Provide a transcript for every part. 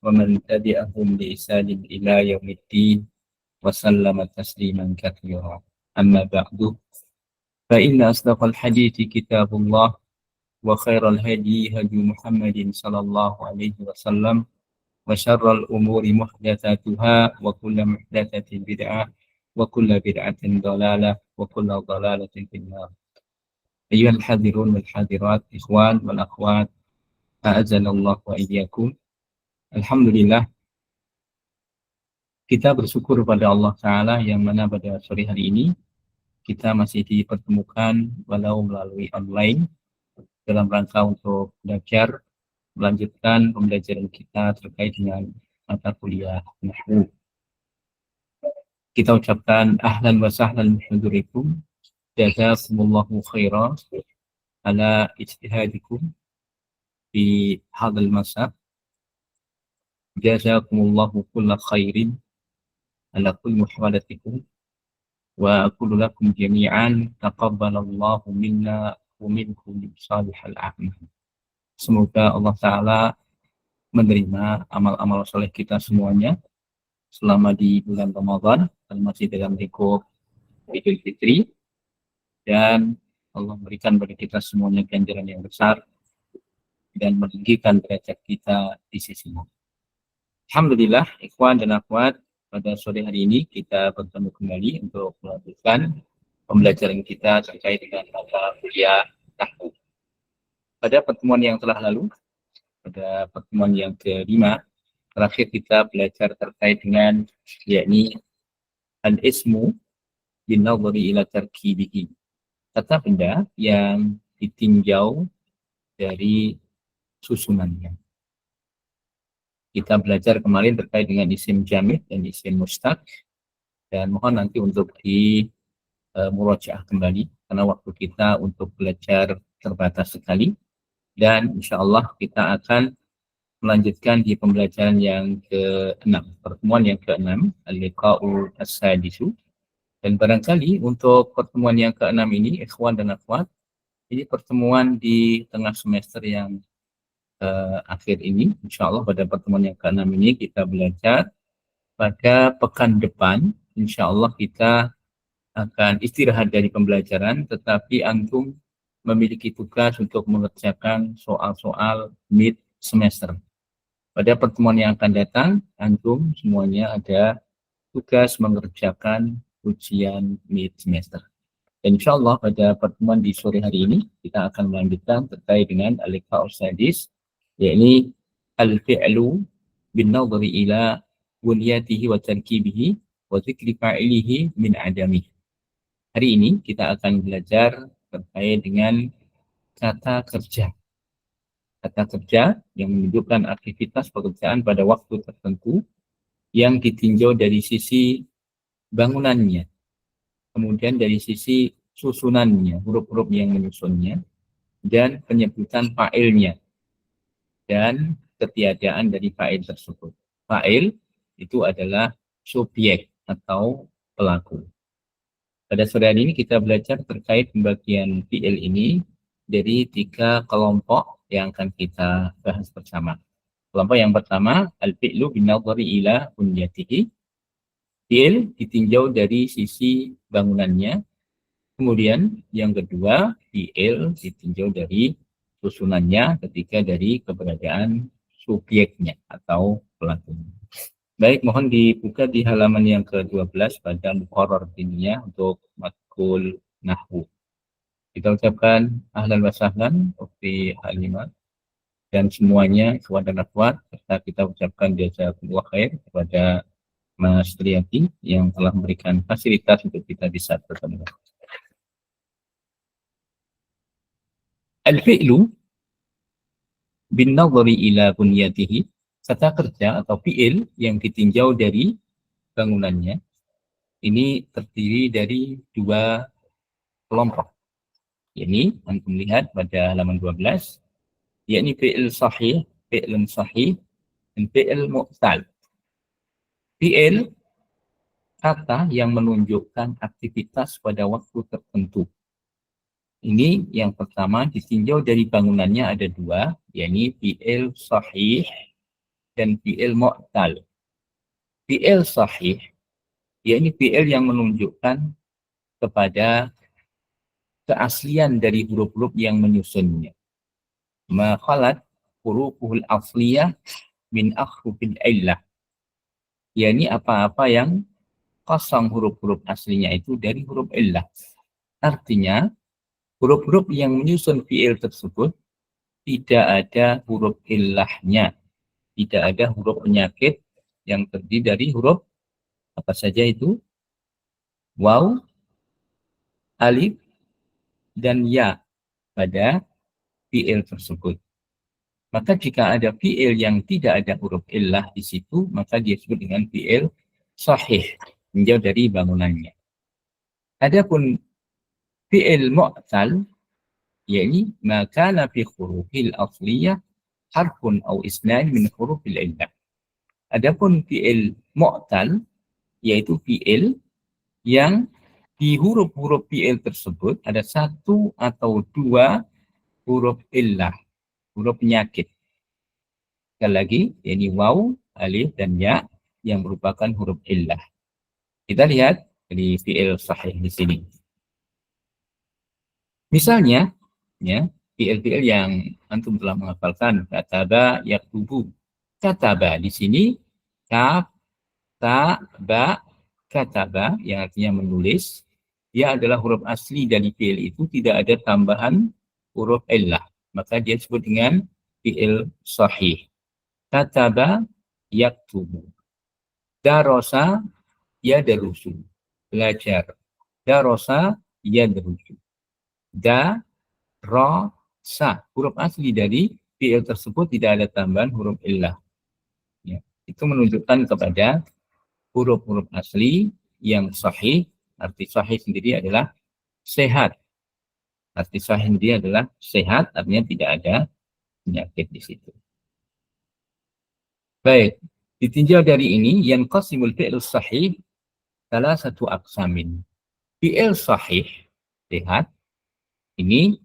ومن تبعهم بإحسان إلى يوم الدين وسلم تسليما كثيرا. أما بعد، فإن أصدق الحديث كتاب الله، وخير الهدي هدي محمد صلى الله عليه وسلم، وشر الأمور محدثاتها، وكل محدثة بدعة، وكل بدعة ضلالة، وكل ضلالة في النار. أيها الحاضرون والحاضرات، إخوان والأخوات، أعزنا الله وإياكم. Alhamdulillah, kita bersyukur pada Allah Ta'ala yang mana pada sore hari ini kita masih dipertemukan walau melalui online dalam rangka untuk belajar melanjutkan pembelajaran kita terkait dengan mata kuliah Nahwu. Kita ucapkan ahlan wa sahlan bihadurikum, jazakumullahu khairan ala ijtihadikum fi hadzal masa, jazakumullahu kulla khairin ala kulli muhawalatikum, wa aqulu lakum jami'an taqabbalallahu minna wa minkum salihal a'mal. Semoga Allah Ta'ala menerima amal-amal soleh kita semuanya selama di bulan Ramadan dan masih dalam lingkup Idul Fitri, dan Allah berikan bagi kita semuanya ganjaran yang besar dan meninggikan derajat kita di sisinya. Alhamdulillah, ikhwan dan akhwat, pada sore hari ini kita bertemu kembali untuk melanjutkan pembelajaran kita terkait dengan mata kuliah Nahwu. Pada pertemuan yang telah lalu, pada pertemuan yang kelima, terakhir kita belajar terkait dengan yakni al-ismu bin nadhari ila tarkibihi, kata benda yang ditinjau dari susunannya. Kita belajar kemarin terkait dengan isim jamid dan isim mustaq, dan mohon nanti untuk di murojaah kembali karena waktu kita untuk belajar terbatas sekali, dan insya Allah kita akan melanjutkan di pembelajaran yang ke-6, pertemuan yang ke-6, al-liqa'u as-sadisu. Dan barangkali untuk pertemuan yang ke-6 ini, ikhwan dan akhwat, ini pertemuan di tengah semester yang akhir ini. Insya Allah pada pertemuan yang ke-6 ini kita belajar. Pada pekan depan, insya Allah kita akan istirahat dari pembelajaran, tetapi antum memiliki tugas untuk mengerjakan soal-soal mid semester. Pada pertemuan yang akan datang, antum semuanya ada tugas mengerjakan ujian mid semester. Dan insya Allah pada pertemuan di sore hari ini kita akan melanjutkan terkait dengan al-liqa'u sadis, yakni al-fi'lu bin nadhari ila bunyatihi wa tarkibihi wa dzikri fa'ilihi min adamih. Hari ini kita akan belajar terkait dengan kata kerja. Kata kerja yang menunjukkan aktivitas pekerjaan pada waktu tertentu yang ditinjau dari sisi bangunannya, kemudian dari sisi susunannya, huruf-huruf yang menyusunnya, dan penyebutan fa'ilnya, dan ketiadaan dari fa'il tersebut. Fa'il itu adalah subjek atau pelaku. Pada sore hari ini kita belajar terkait pembagian fi'il ini dari 3 kelompok yang akan kita bahas bersama. Kelompok yang pertama, al-fi'lu bin nadhari ila bunyatihi. Fi'il ditinjau dari sisi bangunannya. Kemudian yang kedua, fi'il ditinjau dari susunannya, ketiga dari keberadaan subjeknya atau pelakunya. Baik, mohon dibuka di halaman yang ke-12 pada muqarrar diniyah untuk matkul Nahwu. Kita ucapkan ahlan wa sahlan Ukti Halimah dan semuanya, ikhwan dan akhwat, serta kita ucapkan jazakumullah khair kepada Mas Triati yang telah memberikan fasilitas untuk kita bisa bertemu. Al-fi'lu bin nadhari ila bunyatihi, kata kerja atau fi'il yang ditinjau dari bangunannya, ini terdiri dari 2 kelompok. Ini antum lihat pada halaman 12, yakni fi'il sahih, fi'ilun sahih, dan fi'il mu'tal. Fi'il, kata yang menunjukkan aktivitas pada waktu tertentu. Ini yang pertama ditinjau dari bangunannya ada 2, yakni fi'il sahih dan fi'il mu'tal. Fi'il sahih, yakni fi'il yang menunjukkan kepada keaslian dari huruf-huruf yang menyusunnya. Ma khalat hurufuhul asliyah min akhrufil illah. Yakni apa-apa yang kosong huruf-huruf aslinya itu dari huruf illah. Artinya, huruf-huruf yang menyusun fi'il tersebut tidak ada huruf illahnya. Tidak ada huruf penyakit yang terdiri dari huruf apa saja itu? Waw, alif, dan ya pada fi'il tersebut. Maka jika ada fi'il yang tidak ada huruf illah di situ, maka dia disebut dengan fi'il sahih, menjauh dari bangunannya. Adapun fi'il mu'tal, yakni ma kana fi hurufil asliyah harfun au isnan min hurufil illah. Adapun fi'il mu'tal, yaitu fi'il yang di huruf-huruf fi'il tersebut ada satu atau dua huruf illah, huruf penyakit. Sekali lagi, yakni waw, alif, dan ya yang merupakan huruf illah. Kita lihat di fi'il sahih di sini. Misalnya, ya, fi'il-fi'il yang antum telah menghafalkan, kataba, yaktubu. Kataba di sini, kaf, ta, ba, kataba, yang artinya menulis. Dia adalah huruf asli dari fi'il itu, tidak ada tambahan huruf illah. Maka dia disebut dengan fi'il sahih. Kataba, yaktubu. Darosa, yadarusu. Belajar. Darosa, yadarusu. Da, ro, sa. Huruf asli dari fi'il tersebut tidak ada tambahan huruf illah. Ya. Itu menunjukkan kepada huruf-huruf asli yang sahih. Arti sahih sendiri adalah sehat. Arti sahih sendiri adalah sehat, artinya tidak ada penyakit di situ. Baik, ditinjau dari ini, yang qasimul fi'il sahih salah satu aksamin. Fi'il sahih, sehat, ini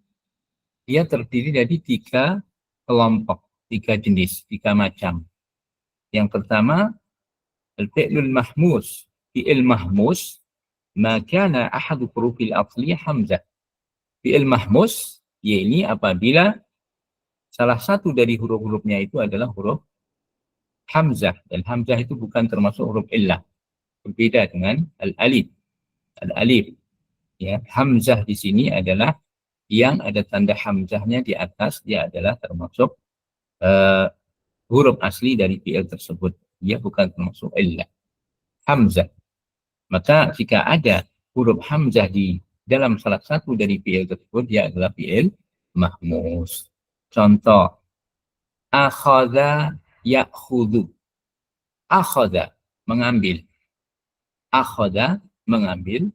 dia terdiri dari tiga kelompok, tiga jenis, tiga macam. Yang pertama, al-fi'lul mahmus. Fi'il mahmus, makana ahadu hurufil asliyah hamzah. Fi'il mahmus, yaitu apabila salah satu dari huruf-hurufnya itu adalah huruf hamzah. Dan hamzah itu bukan termasuk huruf illah. Berbeda dengan al-alif. Al-alif. Ya, hamzah di sini adalah yang ada tanda hamzahnya di atas, dia adalah termasuk huruf asli dari fi'il tersebut. Dia bukan termasuk illah. Hamzah. Maka jika ada huruf hamzah di dalam salah satu dari fi'il tersebut, dia adalah fi'il mahmus. Contoh, akhadha ya'khudhu. Akhadha, mengambil. Akhadha, mengambil.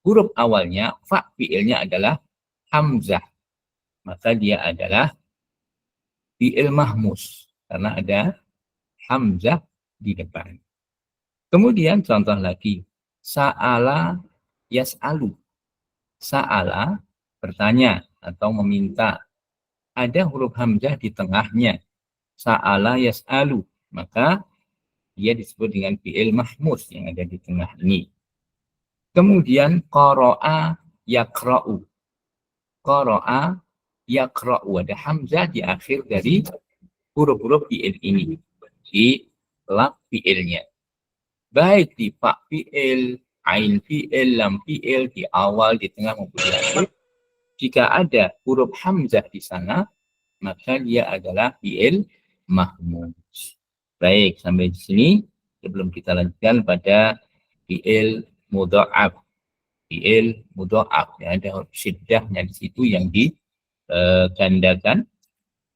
Huruf awalnya, fa fi'ilnya adalah hamzah. Maka dia adalah fi'il mahmus. Karena ada hamzah di depan. Kemudian contoh lagi. Sa'ala yas'alu. Sa'ala, bertanya atau meminta. Ada huruf hamzah di tengahnya. Sa'ala yas'alu. Maka dia disebut dengan fi'il mahmus yang ada di tengah ini. Kemudian qara'a yaqra'u. Qara'a yaqra'u. Ada hamzah di akhir dari huruf-huruf fi'il ini. Di laf fi'ilnya. Baik di fa fi'il, ain fi'il, lam fi'il, di awal, di tengah, maupun di akhir. Jika ada huruf hamzah di sana, maka dia adalah fi'il mahmus. Baik, sampai di sini. Sebelum kita lanjutkan pada fi'il mudha'af. Fi'il mudha'af. Ya, ada huruf syiddahnya di situ yang digandakan.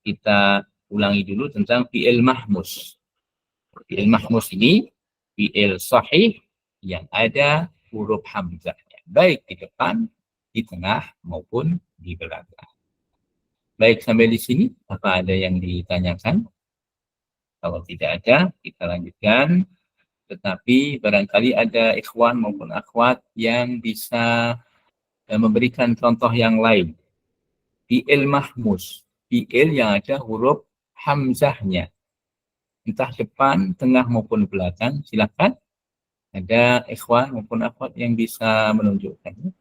Kita ulangi dulu tentang fi'il mahmus. Fi'il mahmus ini fi'il sahih yang ada huruf hamzahnya. Baik di depan, di tengah, maupun di belakang. Baik, sampai di sini. Apa ada yang ditanyakan? Kalau tidak ada, kita lanjutkan. Tetapi barangkali ada ikhwan maupun akhwat yang bisa memberikan contoh yang lain. Fi'il mahmus. Fi'il yang ada huruf hamzahnya. entah depan, tengah maupun belakang. Silakan. Ada ikhwan maupun akhwat yang bisa menunjukkan.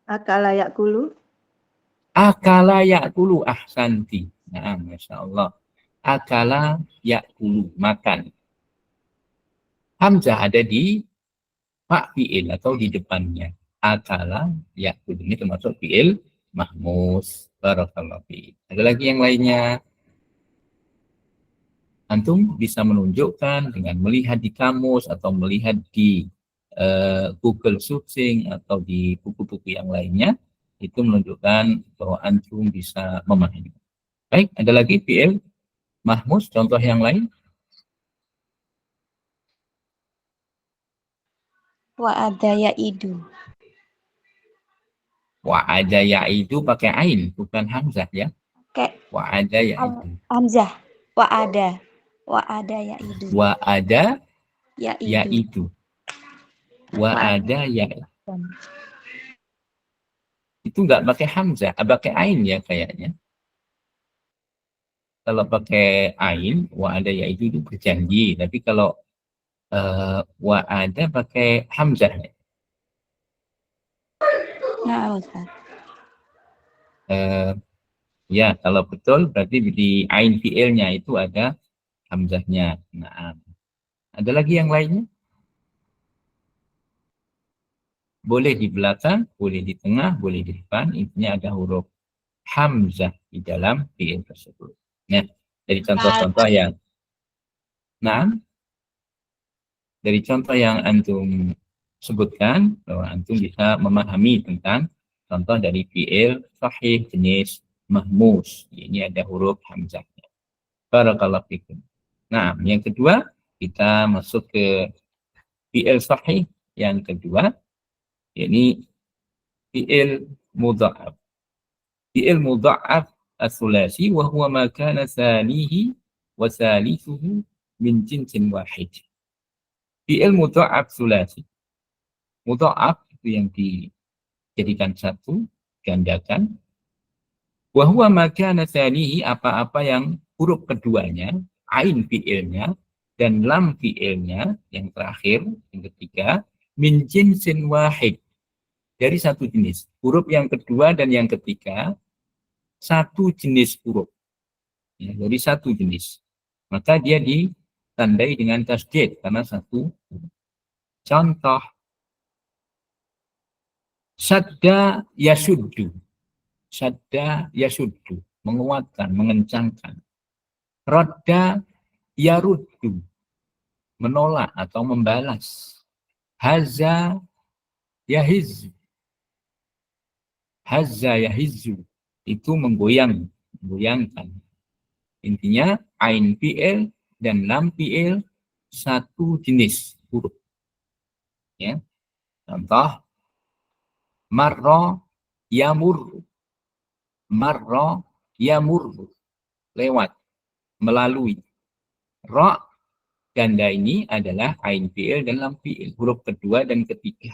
Akala yakulu. Akala yakulu ahsanti. Nah, Masya Allah. Akala yakulu, makan. Hamzah ada di pak fi'il atau di depannya. Akala yakulu ini termasuk fi'il mahmus. Barakallahu fiik. Ada lagi yang lainnya. Antum bisa menunjukkan dengan melihat di kamus atau melihat di Google Searching atau di buku-buku yang lainnya, itu menunjukkan bahwa antum bisa memahami. Baik, ada lagi fi'il mahmus, contoh yang lain. Wa'ada ya'idu. Wa'ada ya'idu pakai ain, bukan hamzah ya. Kayak Wa'ada ya'idu. hamzah. Wa'ada. Wa'ada ya'idu. Wa'ada Ya'idu. ya'idu. Wa'ada ya'idu. Itu nggak pakai hamzah, pakai ain ya kayaknya. Kalau pakai ain, wa'ada ya'idu itu berjanji. Tapi kalau wa'ada pakai hamzah. Nah, Ustaz. Ya, kalau betul berarti di ain fi'ilnya itu ada hamzahnya. Nah, ada lagi yang lainnya? Boleh di belakang, boleh di tengah, boleh di depan. Intinya ada huruf hamzah di dalam fi'il tersebut. Nah, dari contoh-contoh yang dari contoh yang antum sebutkan, bahwa antum bisa memahami tentang contoh dari fi'il sahih jenis mahmus. Ini ada huruf hamzahnya. Barakallahu fikum. Nah, yang kedua, kita masuk ke fi'il sahih yang kedua, yakni fi'il mudha'af. Fi'il mudha'af as-sulasi wa huwa ma kana thanihi wa thalithuhu min jinsin wahid. Fi'il mudha'af sulasi. Mudha'af itu yang dijadikan satu, gandakan. Wa huwa ma kana thanihi, apa-apa yang huruf keduanya, ain fi'ilnya, dan lam fi'ilnya, yang terakhir, yang ketiga, min jinsin wahid, dari satu jenis. Huruf yang kedua dan yang ketiga, satu jenis huruf. Ya, dari satu jenis. Maka dia ditandai dengan tasdid, karena satu huruf. Contoh, syadda yasuddu. Syadda yasuddu, menguatkan, mengencangkan. Rodda yaruddu, menolak atau membalas. Haza yahizzu. Haza yahizzu, itu menggoyangkan. Intinya ain fi'il dan lam fi'il satu jenis huruf. Ya. Contoh, marra yamurru. Marra yamurru, lewat, melalui. Ra ganda ini adalah ain fi'il dan lam fi'il, huruf kedua dan ketiga.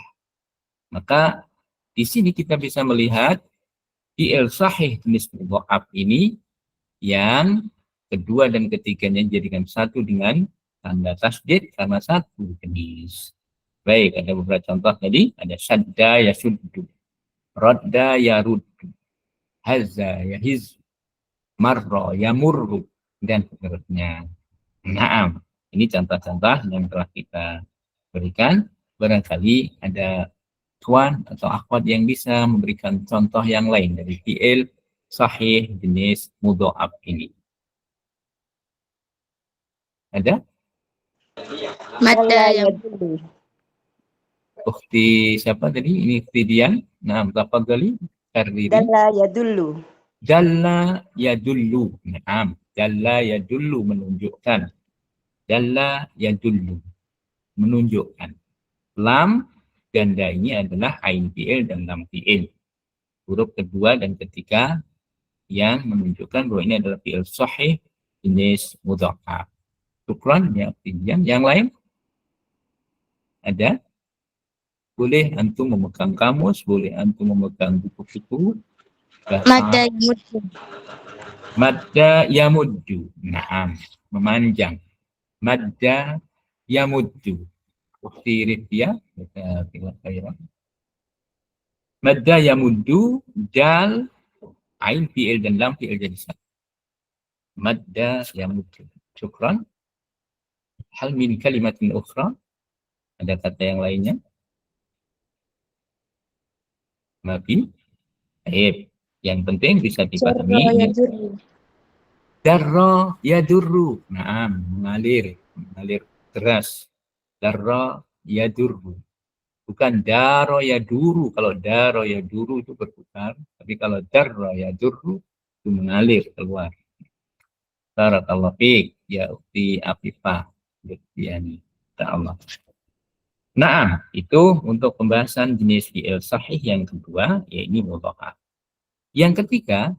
Maka di sini kita bisa melihat fi'il sahih jenis mudha'af ini yang kedua dan ketiganya dijadikan satu dengan tanda tasdid karena satu jenis. Baik, ada beberapa contoh tadi, ada syadda yasuddu, radda yaruddu, hazza yahizzu, marra yamurru, dan seterusnya. Naam, ini contoh-contoh yang telah kita berikan. Barangkali ada tuan atau akhwat yang bisa memberikan contoh yang lain dari fi'il sahih jenis mudha'af ini. Ada? Madda yadullu. Ukhti siapa tadi? Ini Ukhti Dian. Nah, tafadhali kariri. Dalla yadullu. Dalla yadullu. Naam, dalla yadullu, menunjukkan. Dalla yadullu, menunjukkan. Lam ganda ini adalah ain fi'il dan lam fi'il. Huruf kedua dan ketiga yang menunjukkan bahwa ini adalah fi'il sahih jenis mudha'af. Syukran ya Dian. Yang lain? Ada? Boleh antum memegang kamus, boleh antum memegang buku-buku. Madda yamuddu. Madda yamuddu. Naam, memanjang. Madda yamuddu. Ukti Rifia, kita kira-kira. Madda yamuddu, dal, ain fi'il dan lam fi'il jadi satu. Madda yamuddu. Syukran. Hal min kalimatin ukhra. Ada kata yang lainnya? Mafi. Baik. Yang penting bisa dipahami ini. Darra yadurru. Naam, mengalir deras. Darra yadurru. Bukan daro yaduru. Kalau daro yaduru itu berputar, tapi kalau darra yadurru itu mengalir keluar. Barakallahu fiik ya ukhti Afifah Lutfiani. Insyaallah. Nah, itu untuk pembahasan jenis fi'il sahih yang kedua, yaitu mudha'af. Yang ketiga,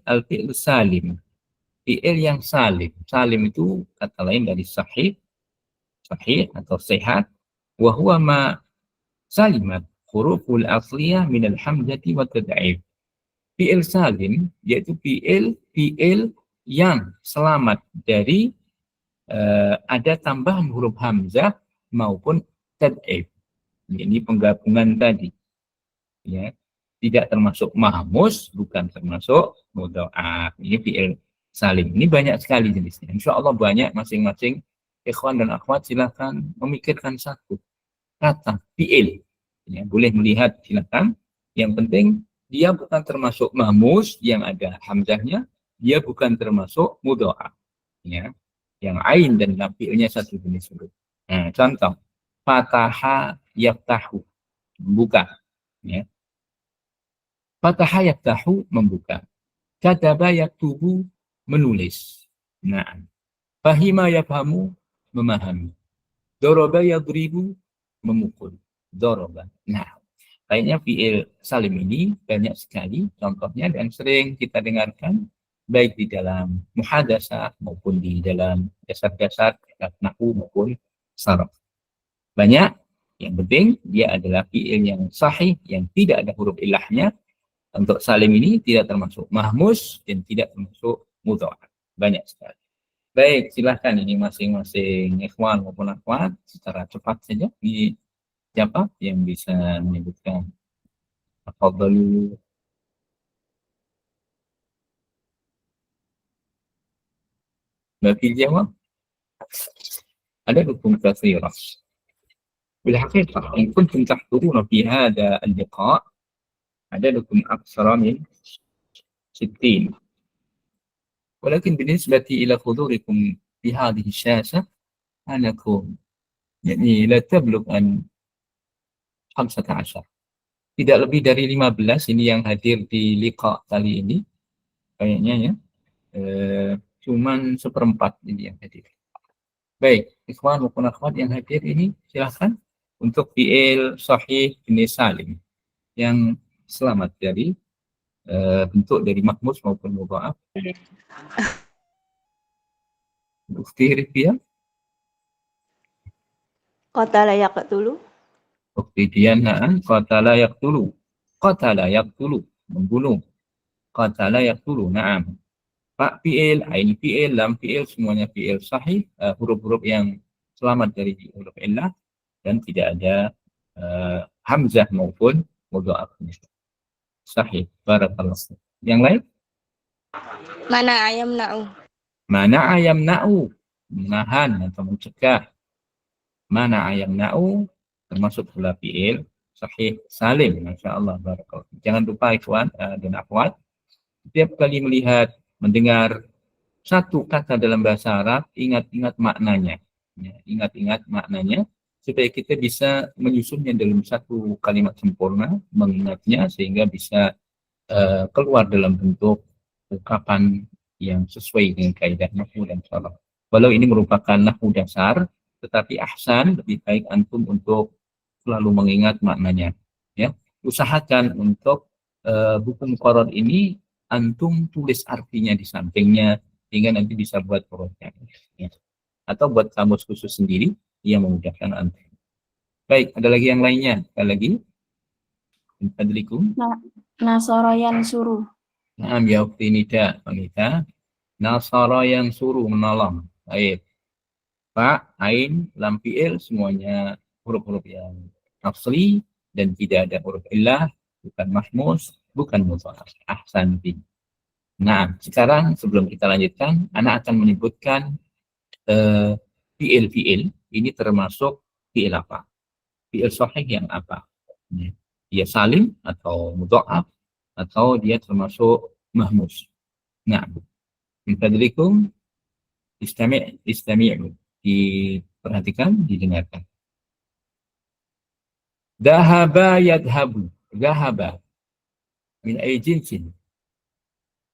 al-fi'il salim. Fi'il yang salim. Salim itu kata lain dari sahih atau sehat. Wa huwa ma salimat huruful asliyah minal hamzati wa tad'if. Fi'il salim yaitu fi'il yang selamat dari ada tambahan huruf hamzah maupun tad'if. Ini penggabungan tadi. Ya. Tidak termasuk mahmus, bukan termasuk mudha'af. Ini fi'il salim. Ini banyak sekali jenisnya. Insya Allah banyak, masing-masing ikhwan dan akhwat silakan memikirkan satu kata fi'il. Ya, boleh melihat silakan. Yang penting dia bukan termasuk mahmus yang ada hamzahnya, dia bukan termasuk mudha'af. Ya. Yang ain dan lam fi'ilnya satu jenis huruf. Nah, contoh fataha yaftahu, membuka. Ya. Fataha yaftahu, membuka. Kataba yaktubu, menulis. Nah, fahima yafhamu, memahami. Doroba yadribu, memukul. Doroba. Nah, kayaknya fi'il salim ini banyak sekali contohnya dan sering kita dengarkan baik di dalam muhadasah maupun di dalam dasar-dasar nahwu maupun saraf. Banyak, yang penting dia adalah fi'il yang sahih, yang tidak ada huruf ilahnya. Untuk salim ini tidak termasuk mahmus dan tidak termasuk mudha'af. Banyak sekali. Baik, silahkan ini masing-masing ikhwan maupun akhwat secara cepat saja. Ini siapa yang bisa menyebutkan? Tafadhalu. Bagi jawab. Ada hukum katsirah. بالحقيقة إن كنتم تحضرون في هذا اللقاء عددكم أكثر من 60 ولكن بالنسبة إلى حضوركم في هذه الشاشة أنكم يعني لا تبلغ أن 15. Tidak lebih dari 15 ini yang hadir di liqa kali ini. Kayaknya ya. Cuman 1/4 ini yang hadir. Baik, ikhwan maupun akhwat yang hadir ini silahkan untuk fi'il sahih jenis salim yang selamat dari bentuk dari mahmus maupun mudha'af. Ukti Rifia. Qatala yaqtulu. Ukti Diana. Qatala yaqtulu. Qatala yaqtulu, membunuh. Qatala yaqtulu, na'am. Fa fi'il, ain fi'il, lam fi'il, semuanya fi'il sahih, huruf-huruf yang selamat dari huruf illah dan tidak ada hamzah maupun mudha'af. Sahih. Barakallahu. Yang lain? Mana ayam na'u. Mana ayam na'u, menahan atau mencegah. Mana ayam na'u termasuk pula fi'il sahih salim. Masya Allah. Barakallahu. Jangan lupa ikhwan dan akhwat, setiap kali melihat, mendengar satu kata dalam bahasa Arab, ingat-ingat maknanya. Ya, ingat-ingat maknanya supaya kita bisa menyusunnya dalam satu kalimat sempurna, mengingatnya sehingga bisa keluar dalam bentuk ungkapan yang sesuai dengan kaidah nahwu dan sharaf. Walau ini merupakan nahwu dasar, tetapi ahsan, lebih baik antum untuk selalu mengingat maknanya. Ya, usahakan untuk buku muqarrar ini antum tulis artinya di sampingnya sehingga nanti bisa buat program. Ya. Atau buat kamus khusus sendiri yang memudahkan antum. Baik, ada lagi yang lainnya? Ada lagi? Fadlikum. Nasara yansuru. Naam ya ukti Nida, wanita. Nasara yang suruh, menolong. Baik. fa, ain, lam fi'il semuanya huruf-huruf yang asli dan tidak ada huruf illah, bukan mahmus, bukan mudhaf. Ahsanti. Nah, sekarang sebelum kita lanjutkan, Ana akan menyebutkan fi'il-fi'il ini termasuk fi'il apa? Fi'il sahih yang apa? Dia salim atau mudha'af atau dia termasuk mahmus. Nah, min fadlikum istami'u. Diperhatikan, didengarkan. Dhahaba yadhabu. Dhahaba. Min ay jinsin.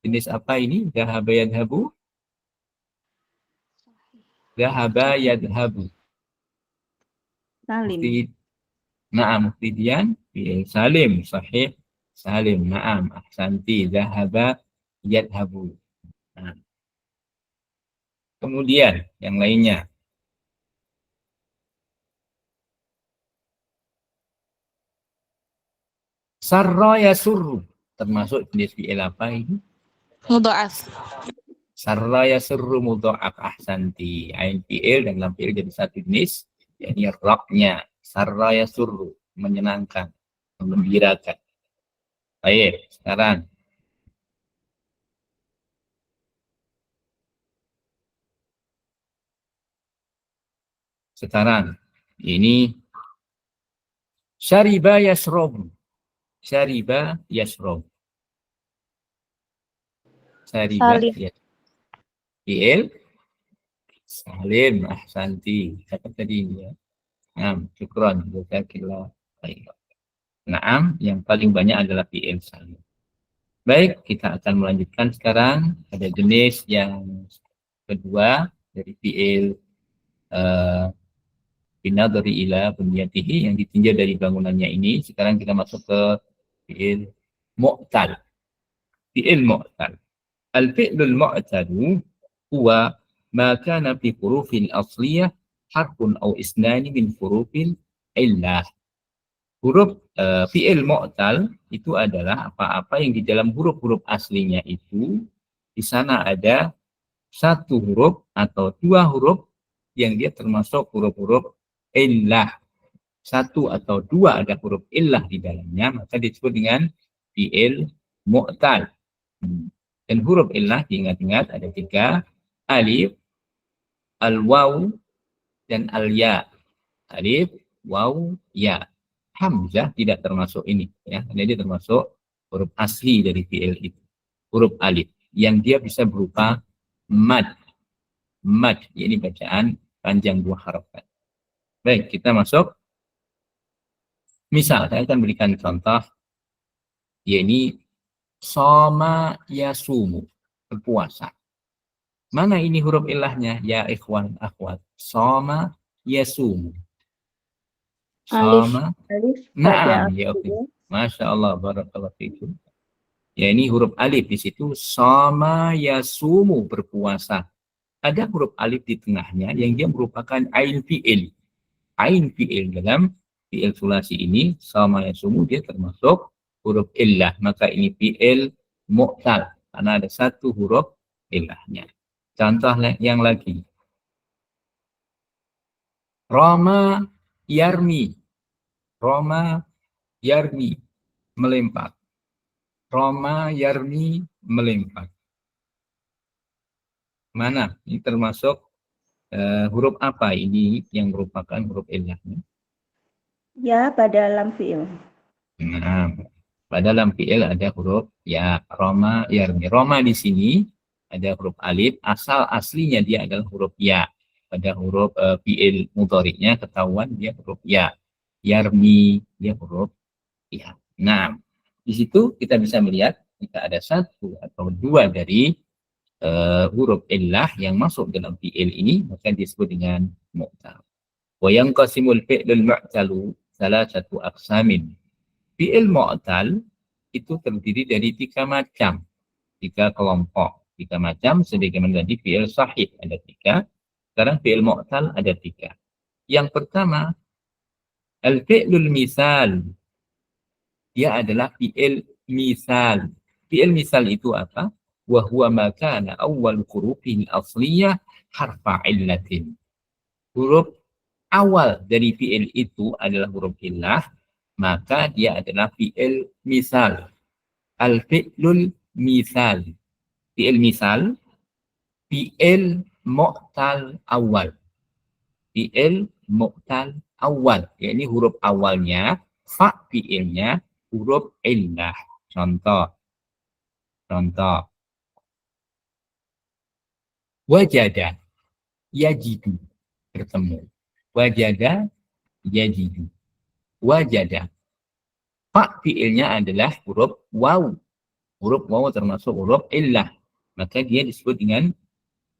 Jenis apa ini? Dhahaba yadhabu. Dhahaba yadhabu. Salim. Na'am, muftidian. Salim. Sahih. Salim. Na'am. Ahsanti. Dhahaba yadhabu. Nah. Kemudian yang lainnya. Sarra yasurru. Termasuk jenis fi'il apa ini? Mudha'af. Sarra yasurru mudha'af. Ahsanti. Ain fi'il dan lam fi'il jadi satu jenis. Yakni raknya. Sarra yasurru. Menyenangkan. Menggembirakan. Baik, sekarang. Sekarang. Ini. Syariba yasrobu. Syariba yasrobu. Syariba yasrobu. Fi'il. Salim. Ahsanti. Siapa tadi ya? Naam, syukran. Jazakallah khair. Naam, yang paling banyak adalah fi'il salim. Baik, kita akan melanjutkan sekarang pada jenis yang kedua dari fi'il binadari ila bunyatihi yang ditinjau dari bangunannya ini. Sekarang kita masuk ke fi'il mu'tal. Fi'il mu'tal. Al-fi'lul mu'talu huwa ma kana fi hurufil asliyah harfun aw isnani min hurufil illah. Huruf fi'il mu'tal itu adalah apa-apa yang di dalam huruf-huruf aslinya itu di sana ada satu huruf atau dua huruf yang dia termasuk huruf-huruf illah. Satu atau dua ada huruf illah di dalamnya, maka disebut dengan fi'il mu'tal. Dan huruf illah diingat-ingat ada tiga, alif, al-waw, dan al-ya. Alif, waw, ya. Hamzah tidak termasuk ini, ya. Karena dia termasuk huruf asli dari fi'il itu. Huruf alif yang dia bisa berupa mad. Mad, ini bacaan panjang dua harakat. Baik, kita masuk. Misal, saya akan berikan contoh. Yaitu soma yasumu, berpuasa. Mana ini huruf ilahnya? Ya ikhwan, akhwat. Soma yasumu. Sama. Naam, ya okay. Masya Allah, barakallahu fiikum. Ya ini huruf alif di situ. Sama yasumu, berpuasa. Ada huruf alif di tengahnya yang dia merupakan ain fi'il. Ain fi'il dalam fi'il sulasi ini, sama yasumu, dia termasuk huruf illah. Maka ini fi'il mu'tal. Karena ada satu huruf illahnya. Contoh yang lagi. Roma yarmi. Roma yarmi, melempar. Roma yarmi, melempar. Mana? Ini termasuk huruf apa ini yang merupakan huruf illahnya? Ya, pada lam fi'il. Nah, pada lam fi'il ada huruf ya. Roma yarmi. Roma di sini ada huruf alif. Asal aslinya dia adalah huruf ya. Pada huruf fi'il mudhari'nya ketahuan dia huruf ya. Yarmi, dia huruf ya. Nah, di situ kita bisa melihat jika ada satu atau dua dari huruf illah yang masuk dalam fi'il ini, maka disebut dengan mu'tal. Wa yanqasimul fi'lul mu'talu salasatu aqsamin. Fi'il mu'tal itu terdiri dari tiga macam, tiga kelompok, tiga macam sebagaimana tadi fi'il sahih ada tiga. Sekarang fi'il mu'tal ada tiga. Yang pertama, al-fi'lul misal. Dia adalah fi'il misal. Fi'il misal itu apa? Wa huwa ma kana awwal hurufil asliyah harfa illatin. huruf awal dari fi'il itu adalah huruf illah, maka dia adalah fi'il misal. Al-fi'lul misal. Fi'il misal, fi'il mu'tal awal. Fi'il mu'tal awal. Ya, ini huruf awalnya, fa fi'ilnya, huruf illah. Contoh. Wajada, yajidu. Bertemu. Wajada, yajidu. Wajada. Fa fi'ilnya adalah huruf waw. Huruf waw termasuk huruf illah. Maka dia disebut dengan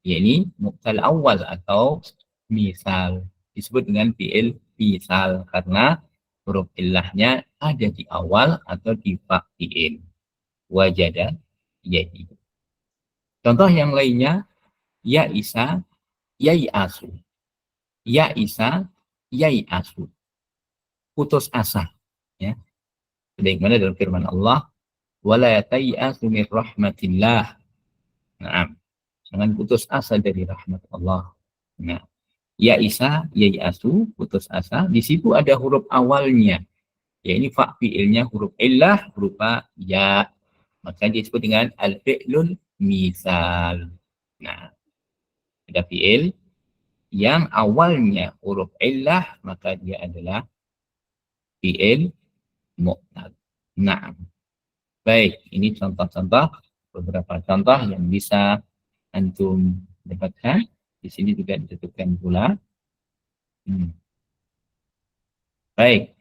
yakni muqtal awal atau misal. Disebut dengan fi'il misal karena huruf illahnya ada di awal atau di fa fi'il. Wajada, yajidu. Contoh yang lainnya, ya isa, yai asu. Ya isa, yai asu. Putus asa. Ya. Sebagaimana dalam firman Allah, wala tai'asu min rahmatillah. Nah, jangan putus asa dari rahmat Allah. Nah, ya isa, ya asu, putus asa. Di situ ada huruf awalnya. Ya ini fa fi'ilnya huruf illah berupa ya. Maka disebut dengan al-fi'lul misal. Nah, ada fi'il yang awalnya huruf illah, maka dia adalah fi'il mu'tal. Nah, baik, ini contoh-contoh, beberapa contoh yang bisa antum dapatkan. Di sini juga disebutkan pula. Baik.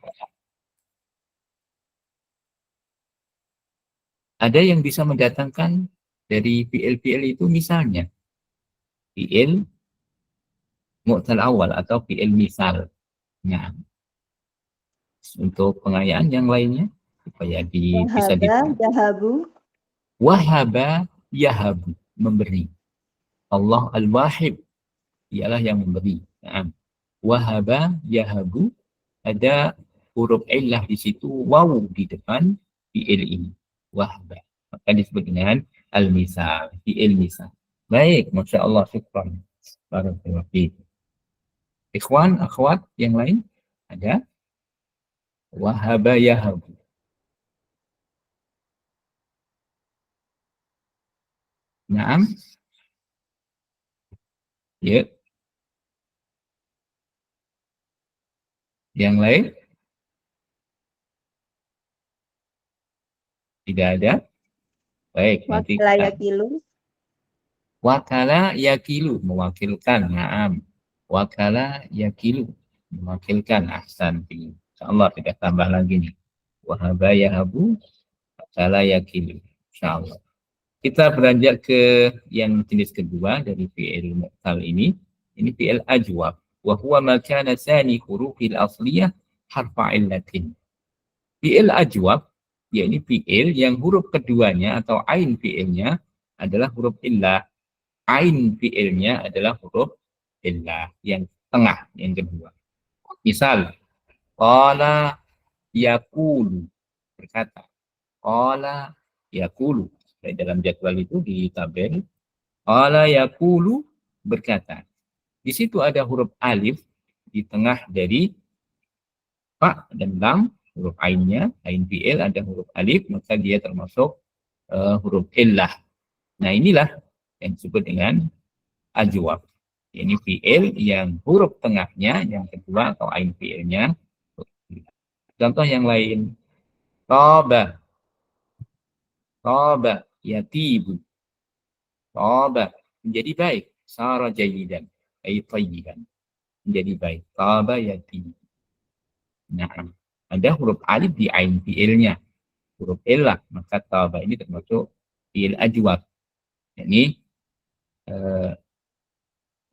Ada yang bisa mendatangkan dari fi'il-fi'il itu misalnya fi'il mu'tal awal atau fi'il misal. Nah, untuk pengayaan yang lainnya supaya bisa yahabu. Wahaba yahabu, memberi. Allah al-wahib, ialah yang memberi. Nah, wahaba yahabu, ada huruf illah di situ, waw di depan fi'il ini. Wahaba. Maka disebut dengan al-misal, fi'il misal. Baik, Masya Allah, syukran. Barakallahu fiik. Ikhwan, akhwat yang lain ada? Wahaba yahabu. Naam. Ya. Yang lain? Tidak ada? Baik, nanti Wakala yakilu. Wakala yakilu, mewakilkan. Naam. Wakala yakilu, mewakilkan. Ahsan. InsyaAllah kita tambah lagi nih. Wahaba yahabu, wakala yakilu. InsyaAllah. Kita beranjak ke yang jenis kedua dari fi'il mu'tal ini. Ini fi'il ajwab. Wa huwa ma kana sani hurufil asliyah harfa illatin. Fi'il ajwab, yakni fi'il yang huruf keduanya atau ain fi'ilnya adalah huruf illah. Ain fi'ilnya adalah huruf illah yang tengah, yang kedua. Misal, qala yakulu, berkata. Qala yakulu. Dalam jadwal itu di tabel, qala yakulu, berkata. Di situ ada huruf alif di tengah dari fa dan lam, huruf ainnya, ain fi'il ada huruf alif, maka dia termasuk huruf illah. Nah, inilah yang disebut dengan ajwab. Ini fi'il yang huruf tengahnya, yang kedua atau ain fi'ilnya. Contoh yang lain, Toba, Toba, yatibu. Toba, menjadi baik. Sara jayidan, tayyiban. Menjadi baik. Toba, yatibu. Nah, ada huruf alif di ain fi'ilnya. Huruf illah, maka Toba ini termasuk fi'il ajwab. Ini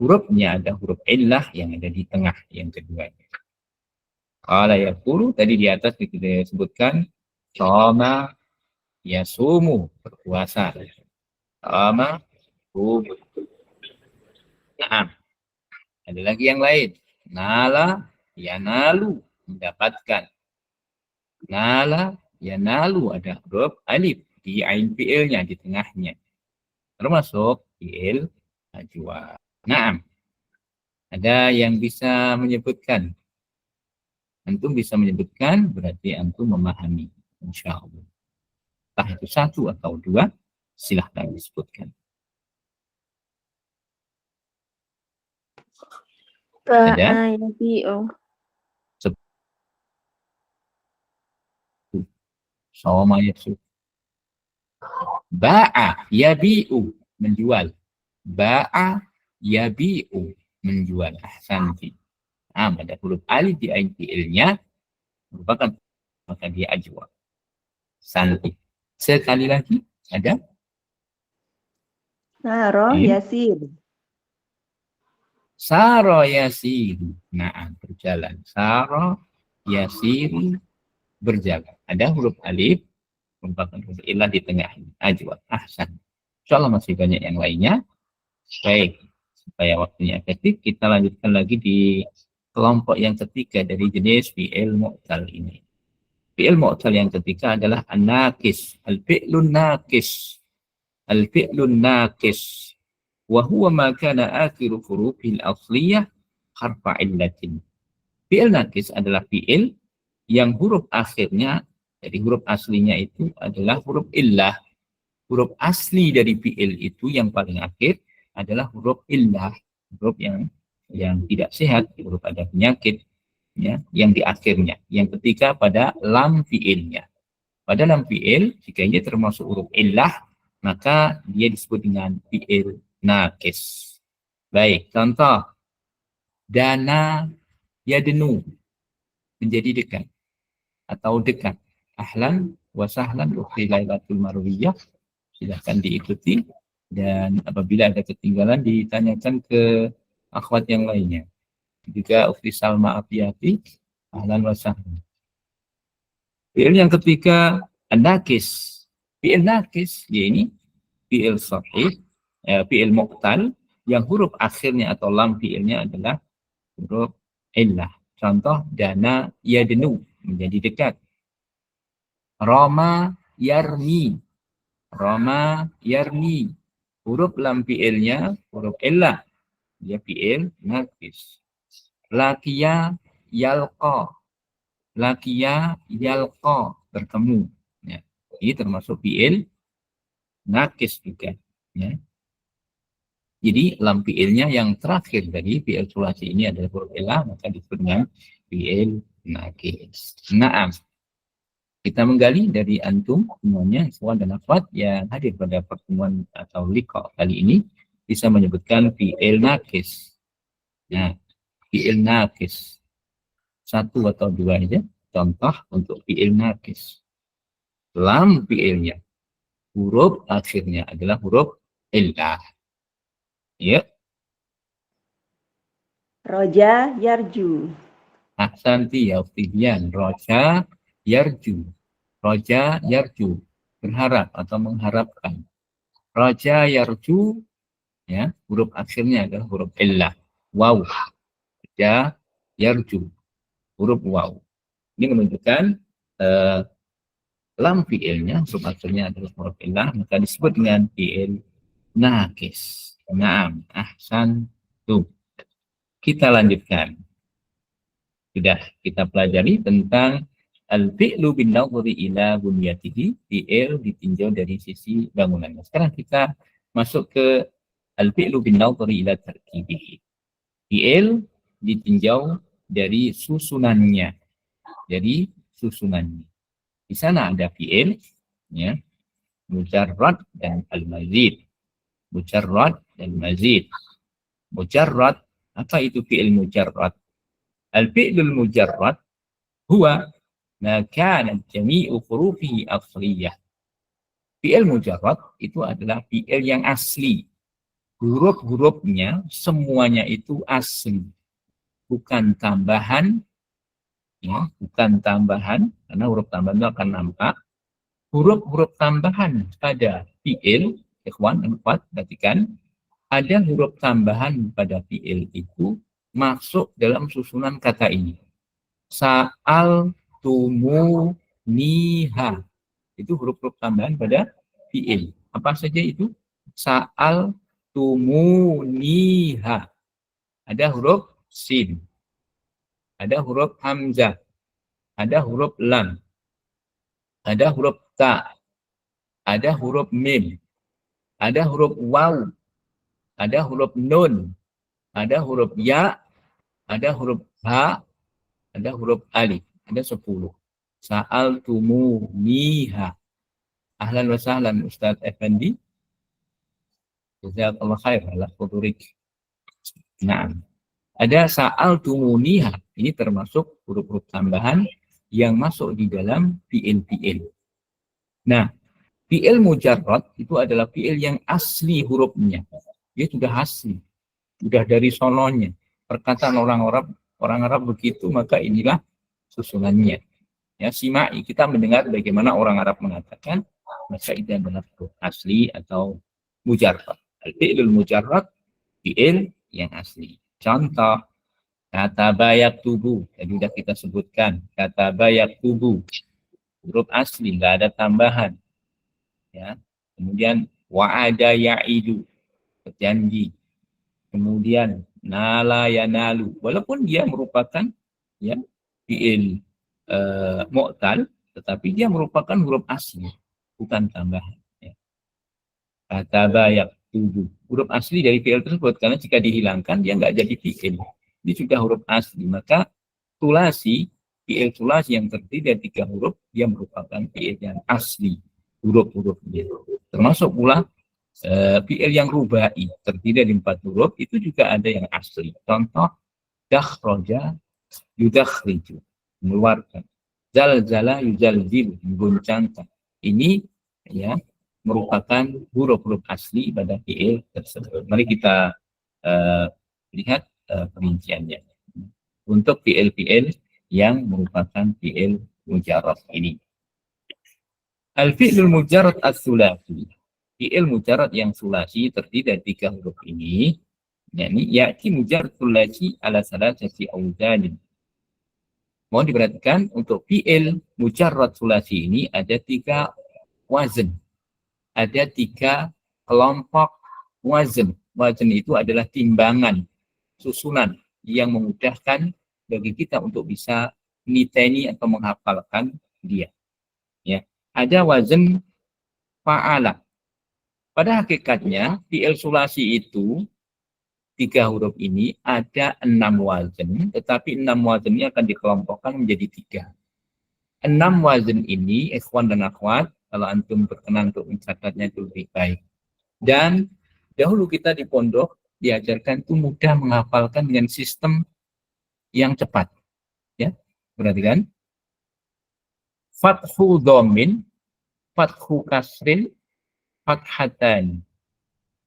hurufnya ada huruf illah yang ada di tengah, yang kedua. Qala yaqulu, tadi di atas kita sebutkan shoma yasumu, berpuasa. Shoma sumu. Nah, ada lagi yang lain. Nala yanalu, mendapatkan. Nala yanalu, ada huruf alif di ain fi'ilnya, di tengahnya. Termasuk fi'il ajwa. Naam. Ada yang bisa menyebutkan? Antum bisa menyebutkan, berarti antum memahami. Insya Allah. Entah itu satu atau dua, silahkan disebutkan. Ada? Sama yasu. Ba'a yabi'u, menjual. Ba'a yabi'u, menjual. Ahsanti. Pada huruf alif di ain fi'ilnya merupakan, maka dia ajwa. Santi. Sekali lagi, ada? Saro yasir. Saro yasiru. Nah, berjalan. Saro yasiru, berjalan. Ada huruf alif, merupakan huruf ilah di tengah. Ajwa. Ahsan. Insyaallah masih banyak yang lainnya. Baik. Supaya waktunya efektif, kita lanjutkan lagi di kelompok yang ketiga dari jenis fi'il mu'tal ini. Fi'il mu'tal yang ketiga adalah an-naqis. Al-fi'lun naqis. Al-fi'lun naqis. Wa huwa ma kana akhiru hurufil asliyah harfa illatin. Fi'il naqis adalah fi'il yang huruf akhirnya, jadi huruf aslinya itu adalah huruf illah. Huruf asli dari fi'il itu yang paling akhir adalah huruf illah, huruf yang tidak sehat, huruf ada penyakit, ya, yang di akhirnya. Yang ketiga pada lam fi'ilnya. Pada lam fi'il, jika ini termasuk huruf illah, maka dia disebut dengan fi'il naqis. Baik, contoh. Dana yadnu, menjadi dekat atau dekat. Ahlan wa sahlan ukhti Lailatul Marwiyah. Silahkan diikuti, dan apabila ada ketinggalan ditanyakan ke akhwat yang lainnya. Juga ukhti Salma Afiyati, ahlan wa sahlan. Fi'il yang ketiga, an-naqis. Fi'il naqis, ya ini fi'il sahih, fi'il muqtal, yang huruf akhirnya atau lam fi'ilnya adalah huruf illah. Contoh, dana yadnu, menjadi dekat. Roma yarmi. Roma yarmi. Huruf lam fi'ilnya huruf illah. Dia fi'il naqis. Lakiya yalqa. Lakiya yalqa, bertemu. Ya. Ini termasuk fi'il naqis juga. Ya. Jadi lam fi'ilnya yang terakhir dari fi'il sulasi ini adalah huruf illah, maka disebut dengan fi'il naqis. Naam. Kita menggali dari antum semuanya, ikhwan dan akhwat yang hadir pada pertemuan atau liqa kali ini, bisa menyebutkan fi'il naqis. Nah, fi'il naqis. Satu atau dua aja contoh untuk fi'il naqis. Lam fi'ilnya, huruf akhirnya adalah huruf illah. Ya. Roja yarju. Ahsanti ya Ukhtidian. Roja yarju. Roja yarju, berharap atau mengharapkan. Roja yarju, ya, huruf akhirnya adalah huruf illah. Waw. Roja yarju, huruf waw. Ini menunjukkan lam fi'ilnya, huruf akhirnya adalah huruf illah, maka disebut dengan fi'il naqis. Naam, ahsan. Tuh. Kita lanjutkan. Sudah kita pelajari tentang al-fi'lu bin nadhri ila bunyatihi, fi'il ditinjau dari sisi bangunannya. Sekarang kita masuk ke al-fi'lu bin nadhri ila tarkibihi. Fi'il ditinjau dari susunannya. Dari susunannya. Di sana ada fi'il, ya, mujarrad dan al-mazid. Mujarrad dan mazid. Mujarrad, apa itu fi'il mujarrad? Al-fi'lul mujarrad huwa ma kana jami'u hurufihi asliyah. Fi'il mujarrad itu adalah fi'il yang asli. Huruf-hurufnya semuanya itu asli. Bukan tambahan, ya, bukan tambahan, karena huruf tambahan itu akan nampak. Huruf-huruf tambahan pada fi'il, ikhwan dan akhwat, perhatikan, ada huruf tambahan pada fi'il itu masuk dalam susunan kata ini. Sa'al tumu niha. Itu huruf-huruf tambahan pada fi'il. Apa saja itu? Sa'al tumu niha. ada huruf sin, ada huruf hamzah, ada huruf lam, ada huruf ta, ada huruf mim, ada huruf waw, ada huruf nun, ada huruf ya, ada huruf ha, ada huruf alif, ada 10. Sa'altumuniha. Ahlan wa sahlan Ustaz Effendi. Jazakallah khair ala hudurik. Nah, ada sa'altumuniha. Ini termasuk huruf-huruf tambahan yang masuk di dalam fi'il-fi'il. Nah, fi'il mujarrad itu adalah fi'il yang asli hurufnya. Dia sudah asli, sudah dari sononya. Perkataan orang Arab begitu, maka inilah susunannya. Ya, simai, kita mendengar bagaimana orang Arab mengatakan, maka itu adalah huruf asli atau mujarrad. Al-fi'lul mujarrad, fi'il yang asli. Contoh, kata bayak tubuh, tadi sudah kita sebutkan, kata bayak tubuh, huruf asli, nggak ada tambahan. Ya. Kemudian wa'ada ya'idu, berjanji. Kemudian nala yanalu, walaupun dia merupakan ya fi'il mu'tal, tetapi dia merupakan huruf asli, bukan tambahan. Ya. Kata bayak tubuh, huruf asli dari fi'il tersebut, karena jika dihilangkan dia nggak jadi fi'il. Ini sudah huruf asli, maka sulasi, fi'il sulasi yang terdiri dari 3 huruf, dia merupakan fi'il yang asli, huruf-hurufnya. Termasuk pula fi'il yang rubai, terdiri dari 4 huruf, itu juga ada yang asli. Contoh, dakhroja, yudakhriju, mengeluarkan. Zalzala yuzalzilu, mengguncangkan. Ini ya merupakan huruf-huruf asli pada fi'il tersebut. Mari kita lihat perinciannya. Untuk fi'il-fi'il yang merupakan fi'il mujarrad ini. Al-fi'lul mujarrad as-sulasi. Fi'il mujarrad yang sulasi terdiri dari 3 huruf ini, yakni ya'ti mujarrad sulasi ala salasati awzanin. Mohon diperhatikan, untuk fi'il mujarrad sulasi ini ada 3 wazn. Ada 3 kelompok wazn. Wazn itu adalah timbangan, susunan yang memudahkan bagi kita untuk bisa niteni atau menghafalkan dia. Ya. Ada wazn fa'ala. Pada hakikatnya, fi'il sulasi itu 3 huruf ini ada 6 wazn, tetapi 6 wazn ini akan dikelompokkan menjadi 3. 6 wazn ini, ikhwan dan akhwat, kalau antum berkenan untuk mencatatnya itu lebih baik. Dan dahulu kita di pondok diajarkan itu mudah menghafalkan dengan sistem yang cepat. Ya, perhatikan. Fathu dhammin, fathu kasrin, fathatan.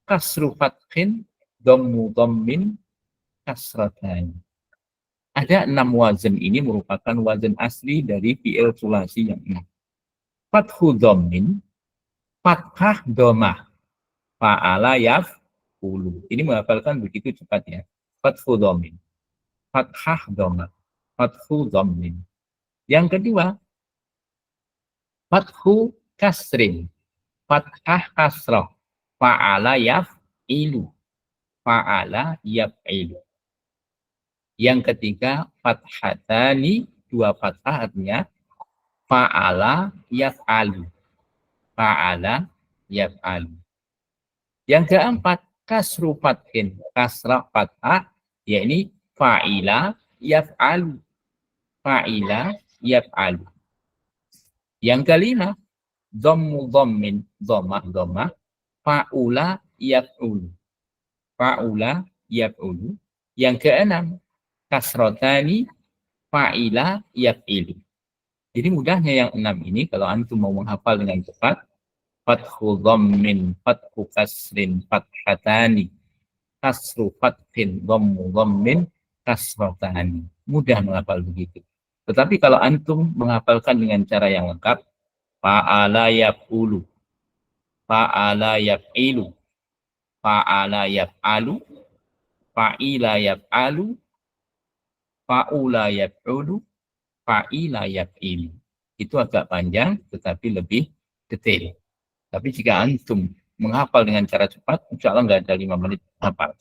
Kasru fathin, dhammu dhammin, kasratan. Ada 6 wazn ini merupakan wazn asli dari fi'il sulasi yang 6. Fathu dhammin, fathah dhammah, fa'ala yaf'ulu. Ini menghafalkan begitu cepat ya. Fathu dhammin, fathah dhammah, fathu dhammin. Yang kedua, fathu kasrin, fathah kasrah, fa'ala yaf'ilu, fa'ala yaf'ilu. Yang ketiga, fathatani, 2 fathah artinya fa'ala yaf'alu, fa'ala yaf'alu. Yang keempat, kasru fathin, kasrah fathah, yakni fa'ila yaf'alu, fa'ila yaf'alu. Yang kelima, dhammu dhammin, dhammah, fa'ula yaf'ulu, fa'ula yaf'ulu. Yang keenam, kasrotani, fa'ila yaf'ilu. Jadi mudahnya yang 6 ini, kalau antum mau menghafal dengan cepat, fathu dhammin, fathu kasrin, fathatani, kasru fathin, dhammu dhammin, kasrotani. Mudah menghafal begitu. Tetapi kalau antum menghafalkan dengan cara yang lengkap, fa'ala yaf'ulu, fa'ala yaf'ilu, fa'ala yaf'alu, fa'ila yaf'alu, fa'ula yaf'ulu, fa'ila yaf'ilu. Itu agak panjang tetapi lebih detail. Tapi jika antum menghafal dengan cara cepat, insya Allah nggak ada 5 menit hafal.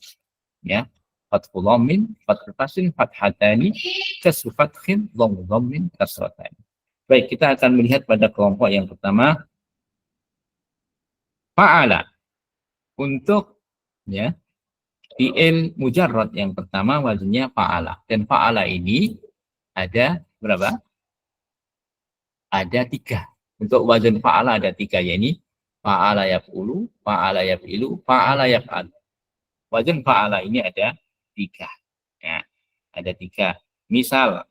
Ya. fathu dhammin, fathu fasin, fathatani, kasru fathin, dhammu dhammin, kasratani. Baik, kita akan melihat pada kelompok yang pertama, fa'ala. Untuk ya fi'il mujarrad yang pertama wazannya fa'ala. Dan fa'ala ini ada berapa? Ada 3. Untuk wazan fa'ala ada 3, yakni fa'ala yaf'ulu, fa'ala yaf'ilu, fa'ala yaf'al. Wazan fa'ala ini ada 3. Ya, ada 3. Misal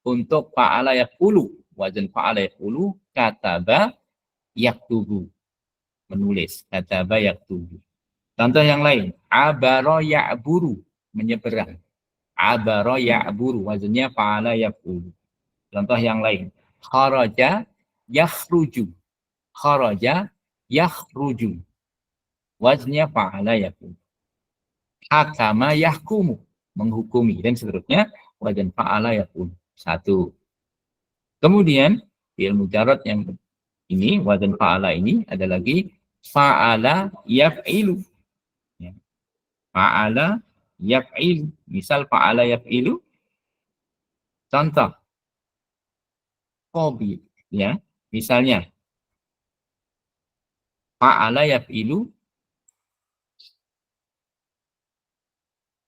untuk fa'ala yaf'ulu, wazan fa'ala yaf'ulu, kataba yaktubu, menulis, kataba yaktubu. Contoh yang lain, abara ya'buru, menyeberang. Abara ya'buru, wazannya fa'ala yaf'ulu. Contoh yang lain, kharaja yakhruju. Kharaja yakhruju, wazannya fa'ala yaf'ulu. Hakama yahkumu, menghukumi, dan seterusnya, wazan fa'ala yaf'ulu. 1. Kemudian fi'il mujarrad yang ini, wazan fa'ala ini ada lagi fa'ala yaf'ilu. Ya. Fa'ala yaf'ilu. Misal fa'ala yaf'ilu, contoh qabil, ya. Misalnya fa'ala yaf'ilu,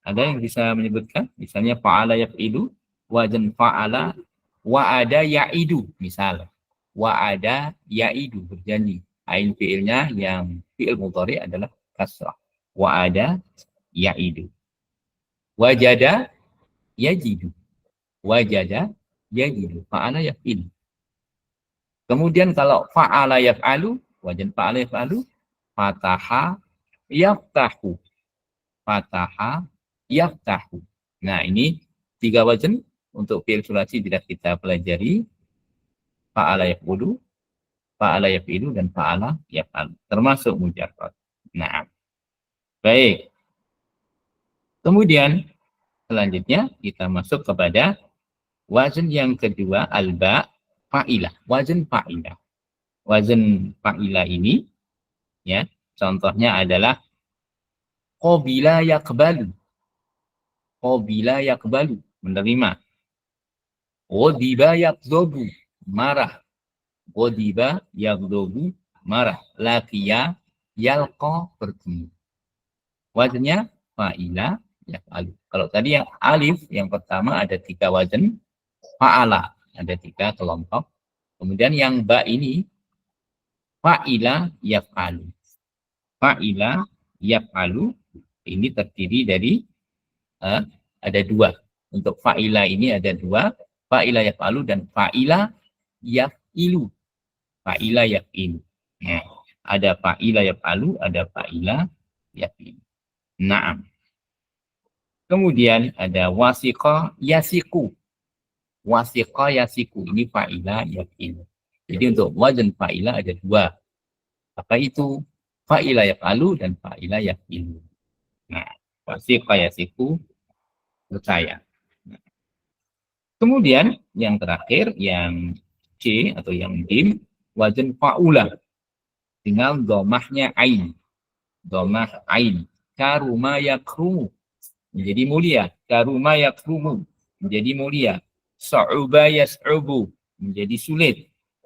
ada yang bisa menyebutkan? Misalnya fa'ala yaf'ilu, wazan fa'ala, wa'ada ya'idu, misal wa'ada ya'idu, berjanji. Ain fi'ilnya yang fi'il mudhari adalah kasrah. Wa'ada ya'idu. Wajada yajidu. Wajada yajidu. Fa'ala yaf'ilu. Kemudian kalau fa'ala yaf'alu, wazan fa'ala yaf'alu, fataha yaftahu. Fataha yaftahu. Nah, ini 3 wazan untuk fi'il sulasi tidak kita pelajari. Fa'ala yaf'ulu, fa'ala yaf'ilu, dan fa'ala yaf'alu, termasuk mujarrad. Nah, baik. Kemudian selanjutnya kita masuk kepada wazan yang kedua, alba fa'ilah. Wazan fa'ilah. Wazan fa'ilah ini, ya, contohnya adalah qabila yaqbalu. Qabila yaqbalu, menerima. Ghadiba yaqdabu, marah. Ghadiba yaqdabu, marah. Laqiya yalqa, bertemu. Wazannya fa'ila yaf'alu. Kalau tadi yang alif yang pertama ada 3 wazan fa'ala, ada 3 kelompok. Kemudian yang ba ini fa'ila yaf'alu. Fa'ila yaf'alu ini terdiri dari ada 2. Untuk fa'ila ini ada 2, fa'ila yaf'alu dan fa'ila yaf'ilu. Fa'ila yaf'ilu. Nah, ada fa'ila yaf'alu, ada fa'ila yaf'ilu. Naam. Kemudian ada wasiqa yasiku. Wasiqa yasiku, ini fa'ila yaf'ilu. Jadi untuk wazan fa'ila ada 2. Apa itu? Fa'ila yaf'alu dan fa'ila yaf'ilu. Nah, wasiqa yasiku, percaya. Nah. Kemudian yang terakhir, yang C atau yang dim, wazan fa'ula. Tinggal domahnya ain. Domah ain. Karuma yakrumu, menjadi mulia. Karuma yakrumu, menjadi mulia. Sa'uba yas'ubu, menjadi sulit.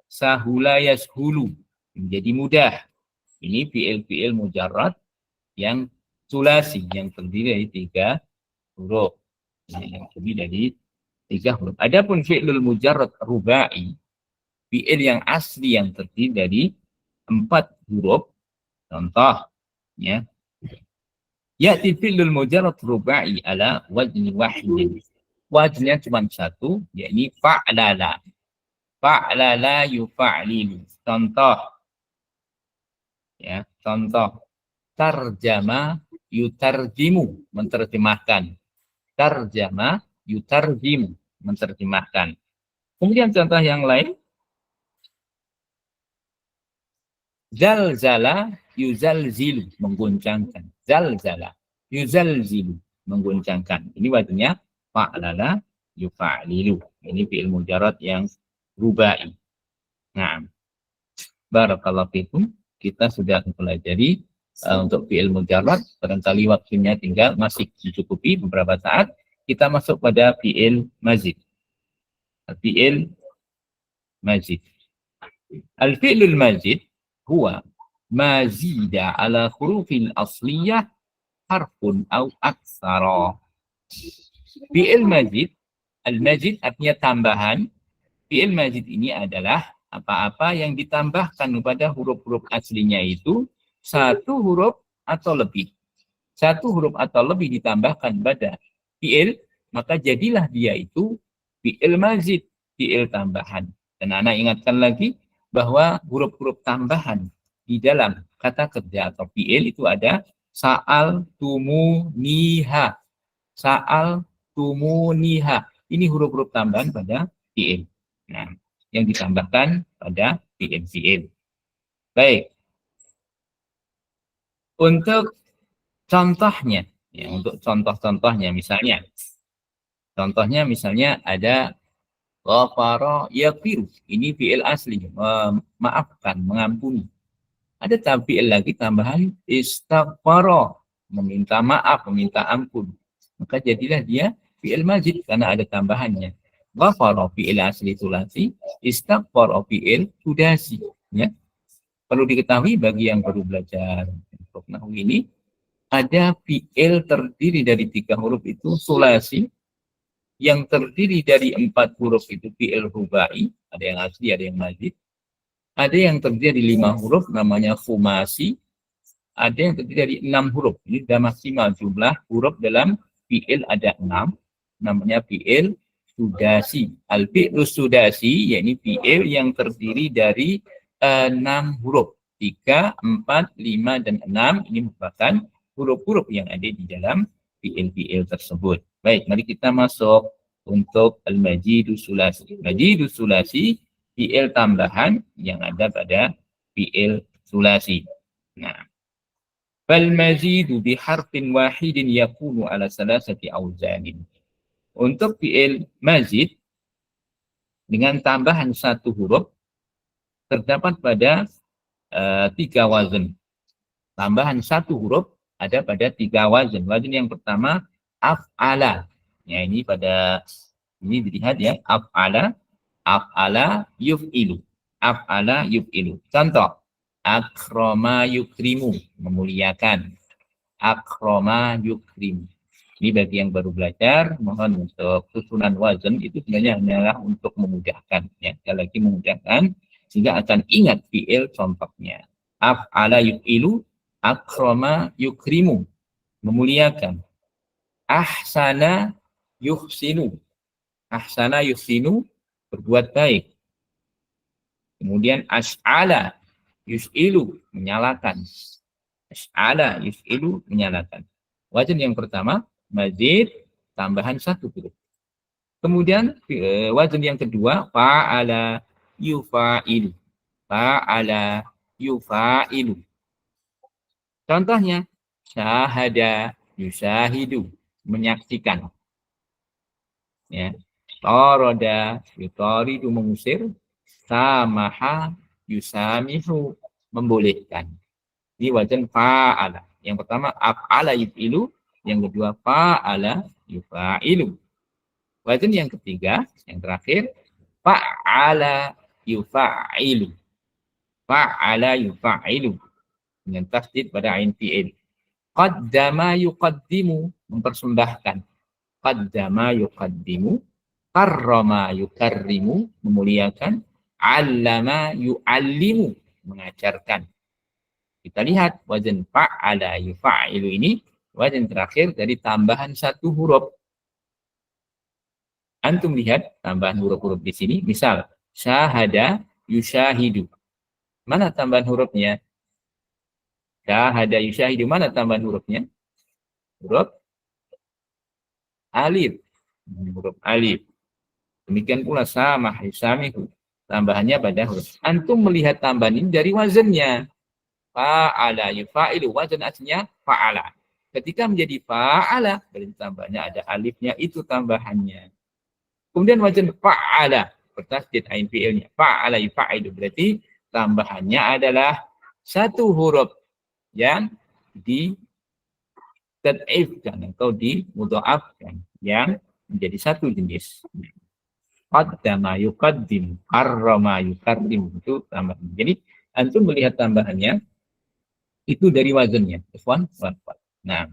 Sahula yashulu, menjadi mudah. Ini fi'il-fi'il mujarrad yang sulasi, yang terdiri dari 3 huruf. Yang terdiri dari 3 huruf. Adapun fi'lul mujarrad rubai, fi'il yang asli yang terdiri dari 4 huruf. Contoh, ya. Ya'ti fi'lul mujarrad rubai ala wazni wahidin. Wazannya cuma 1, yakni fa'lala. Fa'lala yufa'lilu. Contoh. Ya, contoh. Tarjama yutarjimu, menerjemahkan. Tarjama yutarjimu, menerjemahkan. Kemudian contoh yang lain. Zalzala yuzalzilu, mengguncangkan. Zalzala yuzalzilu, mengguncangkan. Ini wazannya fa'lala yufa'lilu. Ini fi'il mujarrad yang rubai. Nah, barakallahu fikum. Kita sudah mempelajari untuk fi'il mujarrad, barangkali waktunya tinggal masih mencukupi beberapa saat. Kita masuk pada fi'il mazid. Fi'il mazid. Al-fi'lul mazid huwa ma zida ala hurufil asliyah harfun au aksara. Fi'il mazid, al-mazid artinya tambahan. Fi'il mazid ini adalah apa-apa yang ditambahkan kepada huruf-huruf aslinya itu satu huruf atau lebih. Satu huruf atau lebih ditambahkan pada fi'il, maka jadilah dia itu fi'il mazid, fi'il tambahan. Dan anak ingatkan lagi bahwa huruf-huruf tambahan di dalam kata kerja atau fi'il itu ada sa'al, tumu, niha. Sa'al, tumu, niha. Ini huruf-huruf tambahan pada fi'il. Nah, yang ditambahkan pada fi'il. Baik. Untuk contohnya, ya, untuk contoh-contohnya misalnya ada ghafara yaghfiru. Ini fi'il asli, memaafkan, mengampuni. Ada fi'il lagi tambahan istaghfara, meminta maaf, meminta ampun. Maka jadilah dia fi'il mazid karena ada tambahannya. Ghafara fi'il asli sulasi, istaghfara fi'il sudasi. Ya. Perlu diketahui bagi yang baru belajar untuk nahwu ini, ada fi'il terdiri dari 3 huruf itu sulasi, yang terdiri dari 4 huruf itu fi'il rubai, ada yang asli, ada yang mazid. Ada yang terdiri dari 5 huruf namanya khumasi, ada yang terdiri dari 6 huruf. Ini sudah maksimal jumlah huruf dalam fi'il ada 6, namanya fi'il sudasi. Al-fi'lu sudasi, yakni fi'il yang terdiri dari 6 huruf. 3, 4, 5, dan 6 ini merupakan huruf-huruf yang ada di dalam fi'il-fi'il tersebut. Baik, mari kita masuk untuk al-majidus sulasi. Majidus sulasi, fi'il tambahan yang ada pada fi'il sulasi. Nah, fal mazidu bi harfin wahidin yakunu ala salasati auzanin. Untuk fi'il mazid dengan tambahan 1 huruf terdapat pada 3 wazan. Tambahan 1 huruf ada pada 3 wazan. Wazan yang pertama af'ala. Ya, ini dilihat ya, af'ala yuf'ilu. Af'ala yuf'ilu. Contoh, akroma yukrimu, memuliakan. Akroma yukrimu. Ini bagi yang baru belajar, mohon untuk susunan wazan itu sebenarnya hanyalah untuk memudahkan. Ya, sekali lagi memudahkan, sehingga akan ingat fi'il contohnya. Af'ala yuf'ilu, akroma yukrimu, memuliakan. Ahsana yuhsinu. Ahsana yuhsinu, berbuat baik. Kemudian ash'ala yus'ilu, menyalakan. Ash'ala yus'ilu, menyalakan. Wazan yang pertama mazid tambahan 1 huruf. Kemudian wazan yang kedua fa'ala yufa'ilu. Fa'ala yufa'ilu. Contohnya syahada yushahidu, menyaksikan. Ya. Tarada yutaridu, mengusir. Samaha yusamihu, membolehkan. Ini wazan fa'ala. Yang pertama af'ala yuf'ilu, yang kedua fa'ala yufa'ilu. Wazan yang ketiga, yang terakhir fa'ala yufa'ilu. Fa'ala yufa'ilu dengan tasdid pada ain fi'il. Qaddama yuqaddimu, mempersembahkan. Qaddama yuqaddimu. Karrama yukarrimu, memuliakan. Allama yu'allimu, mengajarkan. Kita lihat wazan fa'ala yufa'ilu ini wazan terakhir dari tambahan 1 huruf. Antum lihat tambahan huruf-huruf di sini. Misal syahada yushahidu. Mana tambahan hurufnya? Syahada yushahidu, mana tambahan hurufnya? Huruf alif. Huruf alif. Demikian pula samah yusamihu, tambahannya pada huruf. Antum melihat tambahan ini dari wazannya. Fa'ala yufa'ilu, wazan aslinya fa'ala. Ketika menjadi fa'ala, dari tambahnya ada alifnya, itu tambahannya. Kemudian wazan fa'ala, bertasdid ain fi'ilnya. Fa'ala yufa'ilu, berarti tambahannya adalah 1 huruf yang di tad'ifkan atau dimudha'afkan yang menjadi satu jenis. Qaddama yuqaddim, karrama yukarrim, itu tambahan. Jadi antum melihat tambahannya itu dari wazannya. Ikhwan. Nah,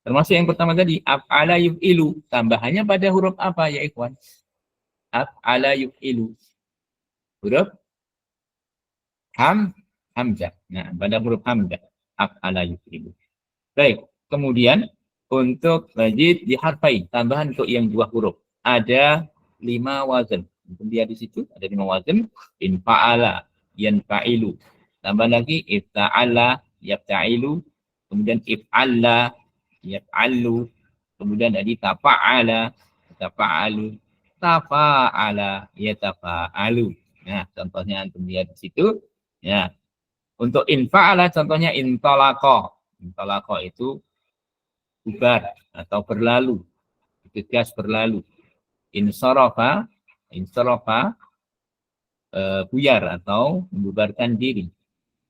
termasuk yang pertama tadi af'ala yuf'ilu, tambahannya pada huruf apa ya ikhwan? Af'ala yuf'ilu. Huruf hamzah. Nah, pada huruf hamzah af'ala yuf'ilu. Baik, kemudian untuk mazid di harfain, tambahan untuk yang dua huruf. Ada 5 wazan. Dia di situ ada 5 wazan. Infa'ala, yanfa'ilu. Tambah lagi ifta'ala, yafta'ilu. Kemudian if'alla, yaf'allu. Kemudian tadi tafa'ala, tafa'alu. Tafa'ala, yatafa'alu. Nah, contohnya antum lihat di situ. Ya. Untuk infa'ala contohnya intalaqa. Intalaqa itu bubar atau berlalu. Bergegas berlalu. Insarafa buyar atau membubarkan diri.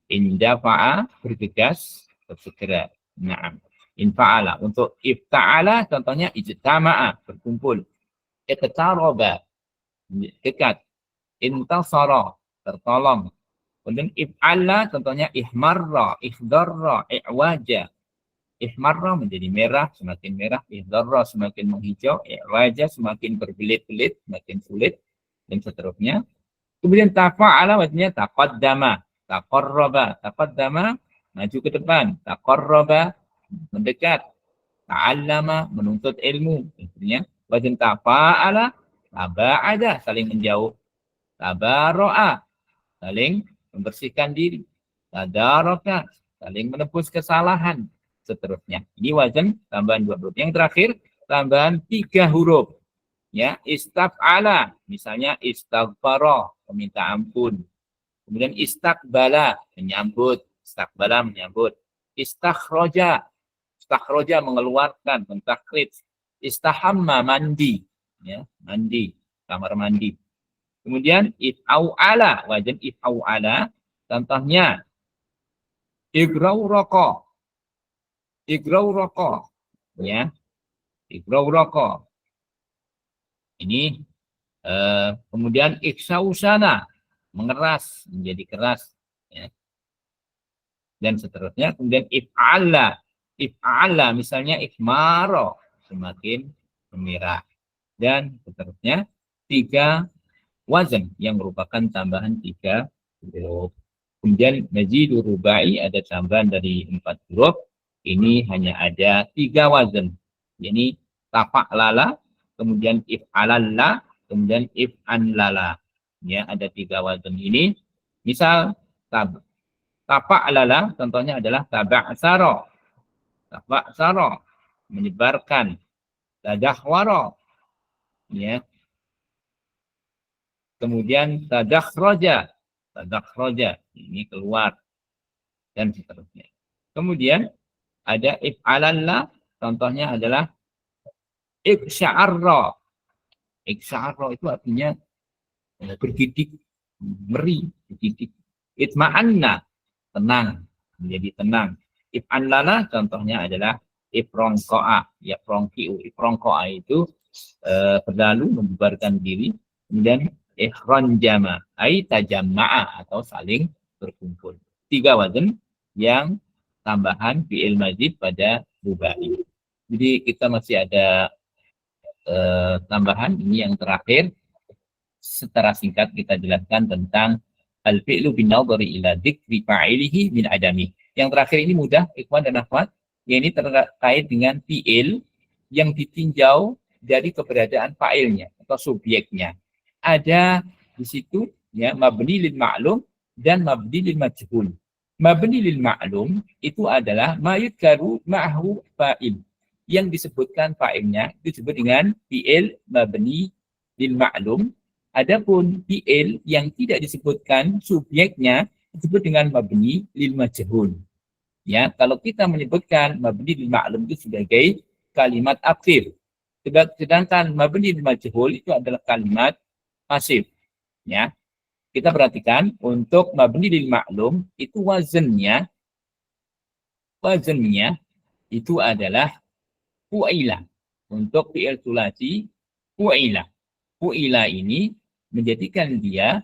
Indafa'a bergegas bersegera. Naam. Infa'ala. Untuk ifta'ala contohnya ijtama'a berkumpul. Iqtaraba dekat. Intasara tertolong. Kemudian if'ala contohnya ihmarra, ikhdarra, i'waja. Ihmarra menjadi merah, semakin merah. Ihdarra semakin menghijau. I'waja semakin berbelit-belit, semakin sulit. Dan seterusnya. Kemudian tafa'ala maksudnya taqaddama, taqarraba. Taqaddama maju ke depan. Taqarraba mendekat. Ta'allama menuntut ilmu. Maksudnya wazan tafa'ala taba'ada saling menjauh. Tabarra'a saling membersihkan diri. Tadaraka saling menebus kesalahan. Seterusnya. Ini wazan tambahan 2 huruf. Yang terakhir tambahan 3 huruf. Ya, istaf'ala misalnya istaghfara meminta ampun. Kemudian istaqbala menyambut, istaqbala menyambut. Istakhraja mengeluarkan, mentakhrij. Istahamma mandi, ya, mandi, kamar mandi. Kemudian if'au'ala, wazan if'au'ala contohnya igrauraka, ya, igrauraka. Ini kemudian iksausana mengeras menjadi keras, ya. Dan seterusnya. Kemudian if'ala misalnya ihmaro semakin memerah dan seterusnya. 3 wazan yang merupakan tambahan 3 huruf. Kemudian mazidu rubai ada tambahan dari 4 huruf. Ini hanya ada 3 wazan. Ini tafa'lala, kemudian if'alalla, kemudian if'anlala. Ya, ada 3 wazan ini. Misal tafa'lala contohnya adalah taba'sara. Taba'sara menyebarkan. Tadahwara, ya. Kemudian tadakhraja ini keluar dan seterusnya. Kemudian ada if'alalla contohnya adalah iksya'arra. Iksya'arra itu artinya bergidik, meri, bergidik. Itma'anna tenang, menjadi tenang. If'anlala contohnya adalah ifrongko'a, ya prongki'u. Ifrongko'a itu berlalu membubarkan diri. Kemudian ikhranjama ai tajamma'a atau saling berkumpul. 3 wazan yang tambahan fi'il mazid pada rubai. Jadi kita masih ada tambahan ini yang terakhir. Secara singkat kita jelaskan tentang al-fi'lu bin nadhari ila dzikri fa'ilihi min adami. Yang terakhir ini mudah ikhwan dan akhwat. Ini terkait dengan fi'il yang ditinjau dari keberadaan fa'ilnya atau subjeknya. Ada di situ ya mabni lil ma'lum dan mabni lil majhul. Mabni lil ma'lum itu adalah ma yudkaru ma'hu fa'il. Yang disebutkan fa'ilnya disebut dengan fi'il mabni lil ma'lum. Adapun fi'il yang tidak disebutkan subjeknya disebut dengan mabni lil majhul. Ya, kalau kita menyebutkan mabni lil ma'lum itu sebagai kalimat aktif. Sedangkan mabni lil majhul itu adalah kalimat pasif. Ya. Kita perhatikan untuk mabni lil ma'lum itu wazannya wazannya itu adalah fu'ila. Untuk fi'il sulasi fu'ila. Fu'ila ini menjadikan dia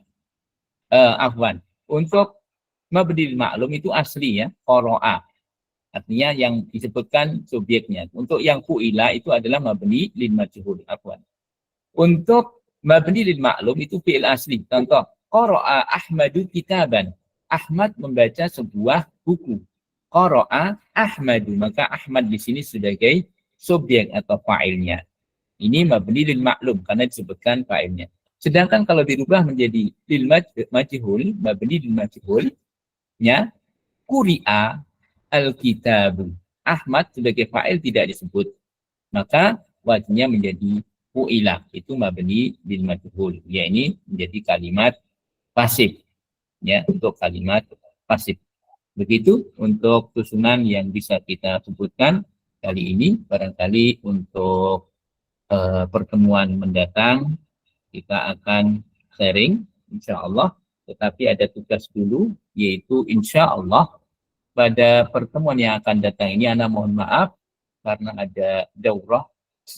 afwan. Untuk mabni maklum itu asli ya, qara'a. Artinya yang disebutkan subjeknya. Untuk yang fu'ila itu adalah mabni lil majhul, afwan. Untuk mabni lil maklum itu fi'il asli. Contoh, qara'a Ahmadu kitaban. Ahmad membaca sebuah buku. Qara'a Ahmadu, maka Ahmad di sini sebagai subjek atau fa'ilnya. Ini mabni lil maklum karena disebutkan fa'ilnya. Sedangkan kalau dirubah menjadi lil majhul, mabni lil majhul-nya quri'a al-kitabu. Ahmad sebagai fa'il tidak disebut. Maka wajibnya menjadi fu'ila. Itu mabni lil majhul. Ya, ini menjadi kalimat pasif. Ya, untuk kalimat pasif. Begitu untuk susunan yang bisa kita sebutkan kali ini. Barangkali untuk pertemuan mendatang kita akan sharing insya Allah, tetapi ada tugas dulu, yaitu insya Allah pada pertemuan yang akan datang ini Ana mohon maaf karena ada daurah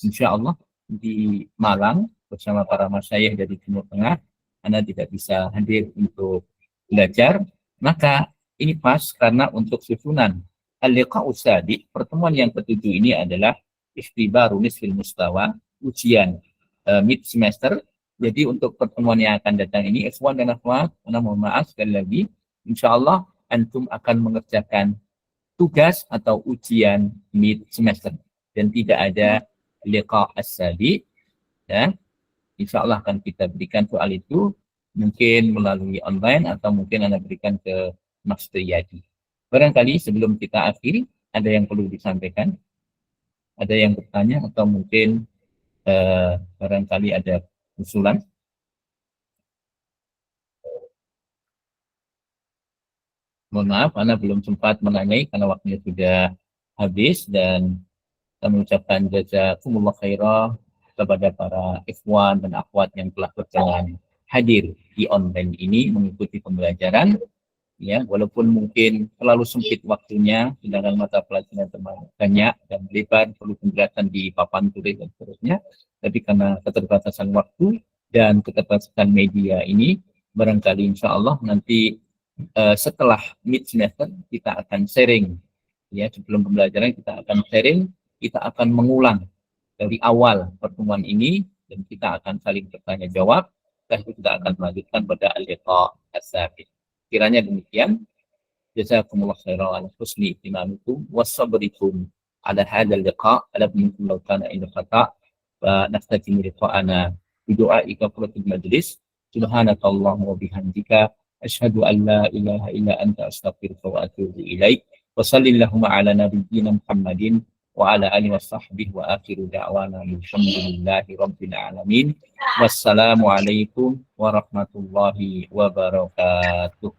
insya Allah di Malang bersama para masyayikh dari Timur Tengah. Ana tidak bisa hadir untuk belajar, maka ini pas karena untuk susunan al-liqa'u sabi, pertemuan yang ketujuh ini adalah ikhtibaru nisfil mustawa, ujian mid semester. Jadi untuk pertemuan yang akan datang ini, ikhwan dan akhwat, Ana mohon maaf sekali lagi, insya Allah antum akan mengerjakan tugas atau ujian mid semester dan tidak ada liqa as-sabi, ya. Insya Allah akan kita berikan soal itu mungkin melalui online atau mungkin Anda berikan ke Mas Triyadi. Barangkali sebelum kita akhiri ada yang perlu disampaikan, ada yang bertanya atau mungkin barangkali ada usulan. Mohon maaf, Anda belum sempat menanyai karena waktunya sudah habis, dan saya mengucapkan jazakumullah khairah kepada para ikhwan dan akhwat yang telah berkenan hadir di online ini mengikuti pembelajaran. Ya, walaupun mungkin terlalu sempit waktunya, sedangkan mata pelajaran banyak dan lebar, perlu penjelasan di papan tulis dan seterusnya, tapi karena keterbatasan waktu dan keterbatasan media ini, barangkali insya Allah nanti setelah mid semester kita akan sharing, ya, sebelum pembelajaran kita akan sharing, kita akan mengulang dari awal pertemuan ini dan kita akan saling bertanya jawab, dan kita akan melanjutkan pada al-liqa as-sabi. Kiranya demikian. Jazakumullah khairan ala husni ihtimamikum wassabrikum ala hadzal liqa. Ala minkum law kana inda khata' wa naftatimu liqa'ana bi du'a'i kafaratul majlis. Subhanakallahumma wa bihamdika asyhadu an la ilaha illa anta astaghfiruka wa atubu ilaik. Wa sallallahu ala nabiyyina Muhammadin wa ala alihi wa sahbihi wa akhiru da'wana alhamdulillahi rabbil alamin. Wassalamualaikum warahmatullahi wabarakatuh.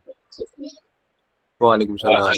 Waalaikumsalam.